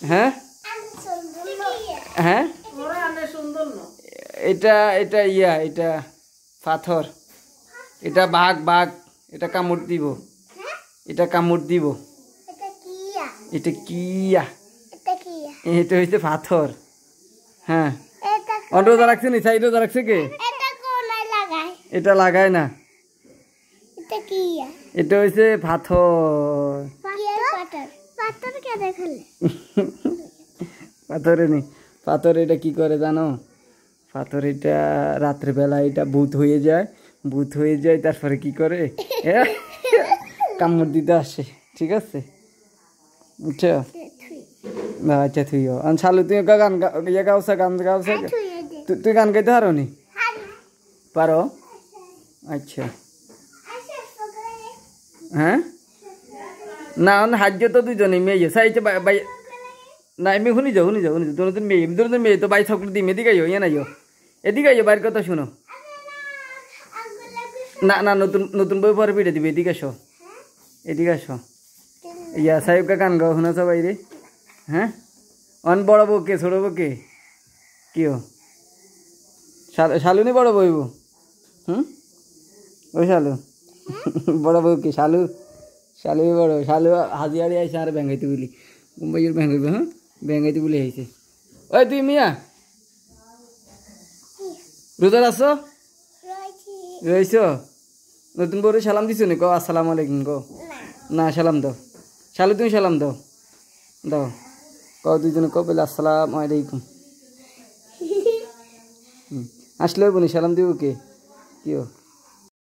হ্যাঁ হ্যাঁ এটা এটা ইয়া এটা পাথর এটা বাঘ বাঘ এটা কামড় দিব এটা কামড় দিব এটা কিয়া এটা হইছে পাথর হ্যাঁ অন রোজা রাখছে নি সাইড রোজা রাখছে কে এটা লাগায় না এটা হইছে পাথর পাথরে নি পাথর এটা কি করে জানো পাথর এটা রাত্রেবেলা এটা ভূত হয়ে যায় তারপরে কি করে কামড় দিতে আসে ঠিক আছে বুঝছো আচ্ছা তুইও শালু তুই গান গাওছা গান গাওছা তুই গান গাইতে পারো নি পারো আচ্ছা হ্যাঁ না হাজ্য তো দুজনে মেয়ে সাইছে না এমনি শুনি যাও দুজন মেয়ে তো বাই সকল দিম এদিকে আইও ইয়ে নাইও এদিকে আইও বাইরের কথা শুনো না না নতুন নতুন বই পরে পিঠে দিবে এদিকে আসো ইয়া সাহেবকে গান গাও শোনা সবাই রে হ্যাঁ অন বড় বউকে ছোট বউকে কিও শালু নি বড় বইব ওই শালু বড় বউকে শালু বড় শালু হাজিয়ারি আইসে আর ব্যাঙ্গাইতে বলি মুম্বাইয়ের ব্যাঙ্গাইবে হ্যাঁ ব্যাঙ্গাইতে বলে আইসে ওই তুই মিয়া রোজার আছো রয়েছ নতুন বউরে সালাম দিছো নি কো আসসালামু আলাইকুম কো না সালাম দাও শালু তুমি সালাম দাও কও দুইজনে কো বলে আসসালামু আলাইকুম আসলে বনি সালাম দিব কে কিও